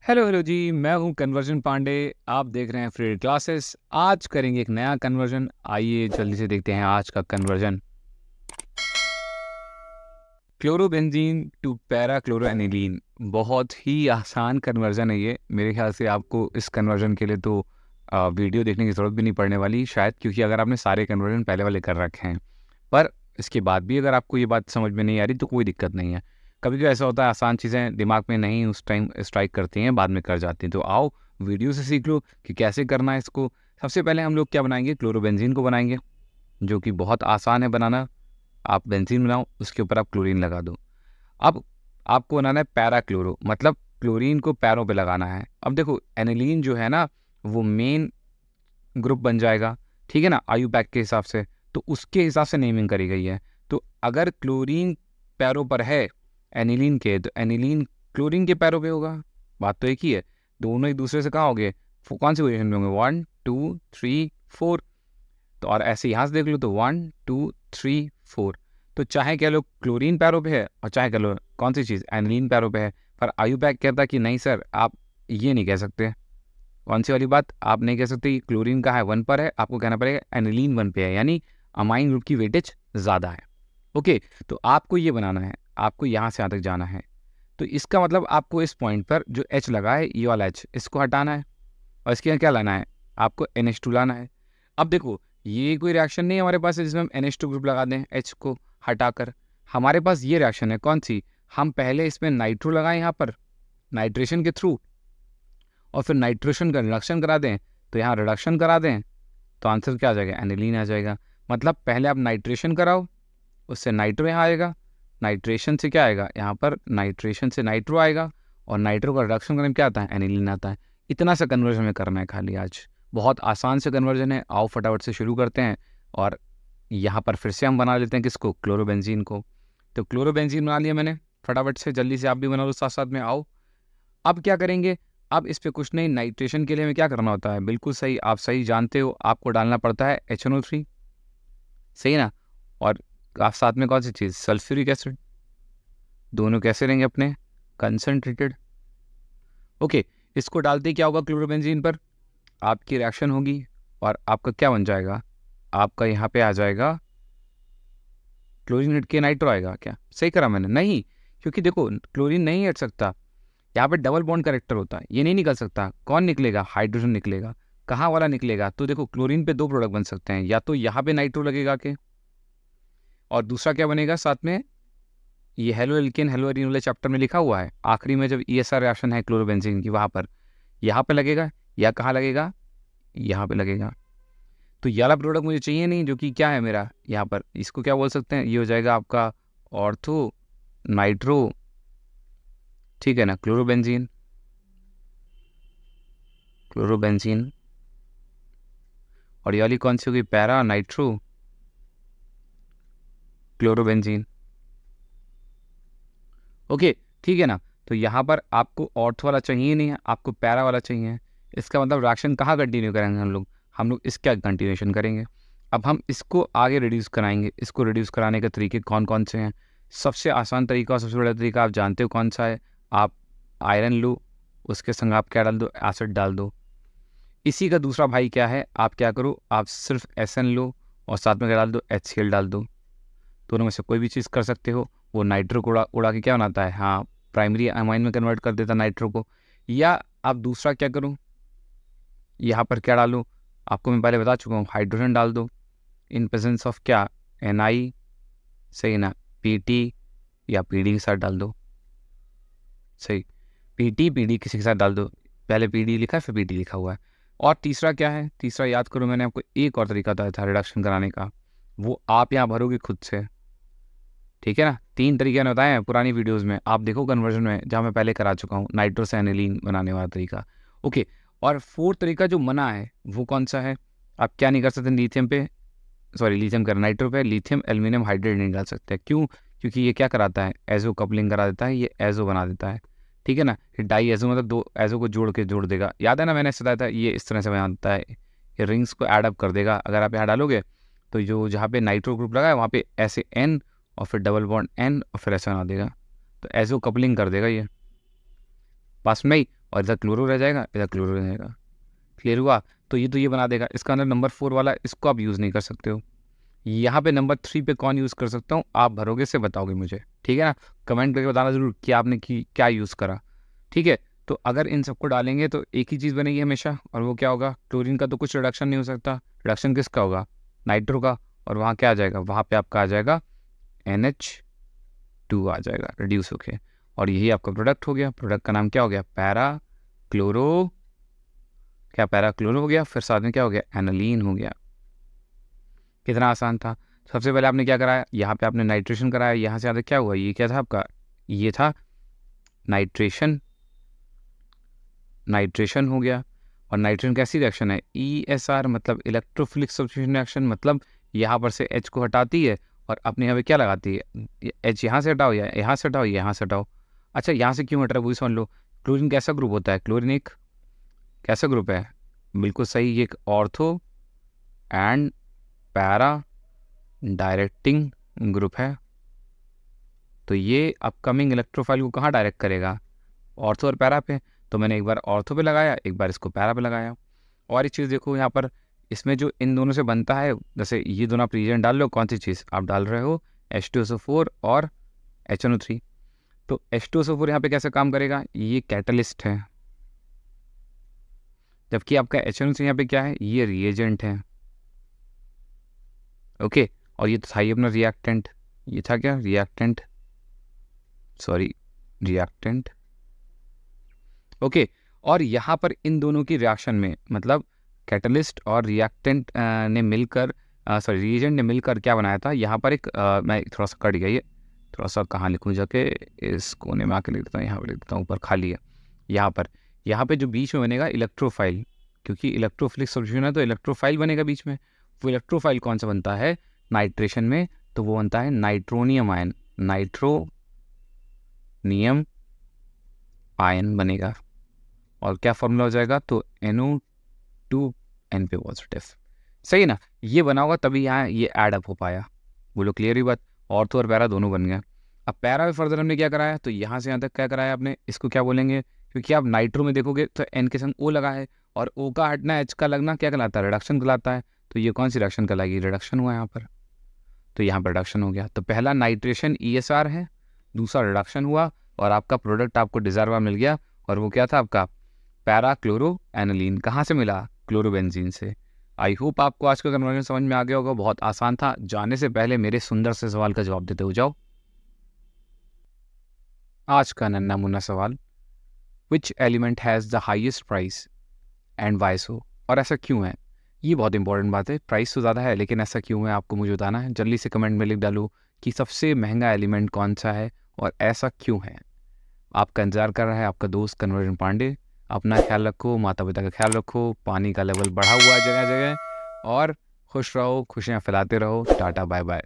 Hello hello जी, मैं हूं conversion Pandey. आप देख रहे हैं फ्री क्लासेस। आज करेंगे एक नया कन्वर्जन। आइए जल्दी से देखते हैं आज का conversion. Chlorobenzene to para chloroaniline. बहुत ही आसान कन्वर्जन है ये। मेरे ख्याल से आपको इस कन्वर्जन के लिए तो वीडियो देखने की ज़रूरत भी नहीं पड़ने वाली शायद, क्योंकि अगर आपने सारे कन्वर्जन पहले वाले कर रखे हैं। पर इसके बाद भी अगर आपको ये बात समझ में नहीं आ रही तो कोई दिक्कत नहीं है। कभी कभी ऐसा होता है, आसान चीज़ें दिमाग में नहीं उस टाइम स्ट्राइक करती हैं, बाद में कर जाती हैं। तो आओ वीडियो से सीख लो कि कैसे करना है इसको। सबसे पहले हम लोग क्या बनाएंगे, क्लोरोबेंजीन को बनाएंगे, जो कि बहुत आसान है बनाना। आप बेंजीन बनाओ, उसके ऊपर आप क्लोरीन लगा दो। अब आपको बनाना है पैरा क्लोरो, मतलब क्लोरीन को पैरों पे लगाना है। अब देखो एनिलीन जो है ना, वो मेन ग्रुप बन जाएगा, ठीक है ना, आयु पैक के हिसाब से। तो उसके हिसाब से नेमिंग करी गई है। तो अगर क्लोरीन पैरों पर है एनिलीन के, तो एनिलीन क्लोरीन के पैरों पे होगा। बात तो एक ही है, दोनों एक दूसरे से कहाँ हो गए, कौन सी पोजिशन में होंगे, 1 2 3 4। तो और ऐसे यहाँ से देख लो तो 1 2 3 4। तो चाहे कह लो क्लोरीन पैरों पे है और चाहे कह लो कौन सी चीज़ एनिलीन पैरों पे है। पर आयु पैक कहता है कि नहीं सर, आप ये नहीं कह सकते। कौन सी वाली बात आप नहीं कह सकते कि क्लोरीन का है 1 पर है, आपको कहना पड़ेगा एनिलीन 1 पे है, यानी अमाइन ग्रुप की वेटेज ज़्यादा है। ओके, तो आपको ये बनाना है, आपको यहाँ से यहाँ तक जाना है। तो इसका मतलब आपको इस पॉइंट पर जो H लगा है, ये वाला H, इसको हटाना है और इसके यहाँ क्या लाना है, आपको NH2 लाना है। अब देखो ये कोई रिएक्शन नहीं है हमारे पास जिसमें हम NH2 ग्रुप लगा दें H को हटाकर। हमारे पास ये रिएक्शन है, कौन सी, हम पहले इसमें नाइट्रो लगाएं यहाँ पर नाइट्रेशन के थ्रू, और फिर नाइट्रेशन का रिडक्शन करा दें। तो यहाँ रिडक्शन करा दें तो आंसर क्या आ जाएगा, एनिलीन आ जाएगा। मतलब पहले आप नाइट्रेशन कराओ, उससे नाइट्रो यहाँ आएगा, नाइट्रेशन से क्या आएगा, यहाँ पर नाइट्रेशन से नाइट्रो आएगा, और नाइट्रो का रिडक्शन करने में क्या आता है, एनिलीन आता है। इतना सा कन्वर्जन में करना है खाली आज। बहुत आसान से कन्वर्जन है। आओ फटाफट से शुरू करते हैं। और यहाँ पर फिर से हम बना लेते हैं किसको, क्लोरोबेंजीन को। तो क्लोरोबेंजीन बना लिया मैंने, फटाफट से जल्दी से आप भी बना लो साथ साथ में। आओ अब क्या करेंगे, अब इस पे कुछ नहीं, नाइट्रेशन के लिए हमें क्या करना होता है, बिल्कुल सही, आप सही जानते हो, आपको डालना पड़ता है HNO3, सही ना। और आप साथ में कौन सी चीज़, सल्फ्यूरिक एसिड। दोनों कैसे रहेंगे अपने, कंसनट्रेटेड। ओके, इसको डालते ही क्या होगा, क्लोरोबेंजीन पर आपकी रिएक्शन होगी और आपका क्या बन जाएगा, आपका यहाँ पे आ जाएगा क्लोरीन हट के नाइट्रो आएगा। क्या सही करा मैंने, नहीं, क्योंकि देखो क्लोरीन नहीं हट सकता, यहाँ पे डबल बॉन्ड करेक्टर होता है, ये नहीं निकल सकता। कौन निकलेगा, हाइड्रोजन निकलेगा। कहाँ वाला निकलेगा, तो देखो क्लोरीन पे दो प्रोडक्ट बन सकते हैं, या तो यहाँ पे नाइट्रो लगेगा के, और दूसरा क्या बनेगा साथ में, ये हेलो एल्केन हेलो एरीन वाले चैप्टर में लिखा हुआ है, आखिरी में जब ESR रिएक्शन है क्लोरोबेंजीन की, वहाँ पर यहाँ पे लगेगा, या कहाँ लगेगा, यहाँ पे लगेगा। तो ये वाला प्रोडक्ट मुझे चाहिए नहीं, जो कि क्या है मेरा यहाँ पर, इसको क्या बोल सकते हैं, ये हो जाएगा आपका ऑर्थो नाइट्रो, ठीक है ना, क्लोरोबेंजीन। क्लोरोबेंजीन और ये वाली कौन सी होगी, पैरा नाइट्रो क्लोरोबेंजीन। ओके, ठीक है ना। तो यहाँ पर आपको ऑर्थ वाला चाहिए नहीं है, आपको पैरा वाला चाहिए। इसका मतलब रिएक्शन कहाँ कंटिन्यू करेंगे हम लोग इसका कंटिन्यूएशन करेंगे। अब हम इसको आगे रिड्यूस कराएंगे। इसको रिड्यूस कराने के तरीके कौन कौन से हैं, सबसे आसान तरीका और सबसे बड़ा तरीका आप जानते हो कौन सा है, आप आयरन लो, उसके संग आप क्या डाल दो, एसिड डाल दो। इसी का दूसरा भाई क्या है, आप क्या करो, आप सिर्फ SN लो और साथ में क्या डाल दो, HCl डाल दो। दोनों में से कोई भी चीज़ कर सकते हो। वो नाइट्रो को उड़ा उड़ा के क्या बनाता है, हाँ, प्राइमरी अमाइन में कन्वर्ट कर देता नाइट्रो को। या आप दूसरा क्या करो, यहाँ पर क्या डालो, आपको मैं पहले बता चुका हूँ, हाइड्रोजन डाल दो इन प्रेजेंस ऑफ क्या, Na, सही ना, Pt या Pd के साथ डाल दो, सही, Pd किसी के साथ डाल दो। पहले Pd लिखा है फिर Pt लिखा हुआ है। और तीसरा क्या है, तीसरा याद करो, मैंने आपको एक और तरीका बताया था रिडक्शन कराने का, वो आप यहाँ भरोगे खुद से, ठीक है ना। 3 तरीके मैंने बताए हैं पुरानी वीडियोस में, आप देखो कन्वर्जन में, जहाँ मैं पहले करा चुका हूँ, नाइट्रो से एनिलीन बनाने वाला तरीका। ओके, और 4th तरीका जो मना है वो कौन सा है, आप क्या नहीं कर सकते, लिथियम पे, सॉरी लिथियम कर नाइट्रो पे लिथियम एल्यूमिनियम हाइड्रेट नहीं डाल सकते। क्यों, क्योंकि ये क्या कराता है, एजो कपलिंग करा देता है, ये एजो बना देता है, ठीक है ना। डाई एजो मतलब दो एजो को जोड़ देगा, याद है ना, मैंने बताया था, ये इस तरह से बनाता है, ये रिंग्स को एड अप कर देगा। अगर आप यहाँ डालोगे तो जो जहाँ पे नाइट्रो ग्रुप लगा है वहाँ पे ऐसे N और फिर डबल बॉन्ड N और फिर ऐसा बना देगा, तो एजो कपलिंग कर देगा ये। पास में ही और इधर क्लोरो रह जाएगा, इधर क्लोरो रह जाएगा। क्लियर हुआ? तो ये बना देगा। इसका अंदर नंबर 4 वाला इसको आप यूज़ नहीं कर सकते हो। यहाँ पे नंबर 3 पे कौन यूज़ कर सकता हूँ, आप भरोगे से बताओगे मुझे, ठीक है ना? कमेंट करके बताना ज़रूर कि आपने क्या यूज़ करा, ठीक है? तो अगर इन सबको डालेंगे तो एक ही चीज़ बनेगी हमेशा, और वो क्या होगा? क्लोरीन का तो कुछ रिडक्शन नहीं हो सकता। रिडक्शन किसका होगा? नाइट्रो का। और वहाँ क्या आ जाएगा? वहाँ पे आपका आ जाएगा NH2 आ जाएगा रिड्यूस होके, और यही आपका प्रोडक्ट हो गया। प्रोडक्ट का नाम क्या हो गया? पैरा क्लोरो, क्या पैरा क्लोरो हो गया, फिर साथ में क्या हो गया? एनालीन हो गया। कितना आसान था। सबसे पहले आपने क्या कराया? यहाँ पे आपने नाइट्रेशन कराया। यहाँ से आगे क्या हुआ? ये क्या था आपका? ये था नाइट्रेशन। नाइट्रेशन हो गया। और नाइट्रेशन कैसी रिएक्शन है? ESR मतलब इलेक्ट्रोफिलिक सब्स्टिट्यूशन रिएक्शन, मतलब यहाँ पर से H को हटाती है और अपने यहाँ पे क्या लगाती है? H यहाँ से हटाओ, या यहाँ से हटाओ, यहाँ से हटाओ। अच्छा, यहाँ से क्यों हट रहा है वो भी समझ लो। क्लोरीन कैसा ग्रुप होता है? क्लोरीन एक कैसा ग्रुप है? बिल्कुल सही, ये एक ortho and para directing group है। तो ये अपकमिंग इलेक्ट्रोफाइल को कहाँ डायरेक्ट करेगा? ऑर्थो और पैरा पे। तो मैंने एक बार ऑर्थो पे लगाया, एक बार इसको पैरा पे लगाया। और एक चीज़ देखो यहाँ पर, इसमें जो इन दोनों से बनता है, जैसे ये दोनों आप रीजन डाल लो, कौन सी चीज़ आप डाल रहे हो? H2SO4 और HNO3। तो H2SO4 यहाँ पे कैसे काम करेगा? ये कैटलिस्ट है, जबकि आपका HNO3 यहाँ पे क्या है? ये रिएजेंट है। ओके, और ये तो था ही अपना रिएक्टेंट। ये था क्या? Reactant, sorry reactant. ओके, और यहाँ पर इन दोनों की रिएक्शन में, मतलब कैटलिस्ट और रिएक्टेंट ने मिलकर, सॉरी रिएजेंट ने मिलकर क्या बनाया था? यहाँ पर एक मैं थोड़ा सा कट गया, ये थोड़ा सा कहाँ लिखूँ जाके, इस कोने में आके लिख देता हूँ, यहाँ पर लिख देता हूँ, ऊपर खाली है। यहाँ पे जो बीच में बनेगा इलेक्ट्रोफाइल, क्योंकि इलेक्ट्रोफिलिक सॉल्यूशन है तो इलेक्ट्रोफाइल बनेगा बीच में। वो इलेक्ट्रोफाइल कौन सा बनता है नाइट्रेशन में? तो वो बनता है नाइट्रोनियम आयन। नाइट्रोनियम आयन बनेगा, और क्या फॉर्मूला हो जाएगा? तो NO2 N पे पॉजिटिव। सही है ना? ये बना होगा तभी यहाँ ये ऐड अप हो पाया। बोलो क्लियर ही बात? ऑर्थो और पैरा दोनों बन गए। अब पैरा में फर्दर हमने क्या कराया? तो यहाँ से यहाँ तक क्या कराया आपने? इसको क्या बोलेंगे? क्योंकि आप नाइट्रो में देखोगे तो N के संग O लगा है, और O का हटना H का लगना क्या कहलाता है? रिडक्शन कहलाता है। तो ये कौन सी रिडक्शन कहलाएगी? रिडक्शन हुआ यहाँ पर, तो यहाँ पर रिडक्शन हो गया। तो पहला नाइट्रेशन ESR है, दूसरा रिडक्शन हुआ, और आपका प्रोडक्ट आपको डिजार्वा मिल गया। और वो क्या था आपका? Para chloro aniline. कहाँ से मिला? क्लोरोबेंजीन से। आई होप आपको आज का कन्वर्जन समझ में आ गया होगा। बहुत आसान था। जाने से पहले मेरे सुंदर से सवाल का जवाब देते हो जाओ। आज का नन्ना मुन्ना सवाल, which element has the highest price and why so? और ऐसा क्यों है? ये बहुत इंपॉर्टेंट बात है। प्राइस तो ज़्यादा है, लेकिन ऐसा क्यों है आपको मुझे बताना है। जल्दी से कमेंट में लिख डालो कि सबसे महंगा एलिमेंट कौन सा है और ऐसा क्यों है। आपका इंतजार कर रहा है आपका दोस्त कन्वर्जन पांडे। अपना ख्याल रखो, माता पिता का ख्याल रखो, पानी का लेवल बढ़ा हुआ है जगह जगह, और खुश रहो, खुशियाँ फैलाते रहो। Tata bye bye.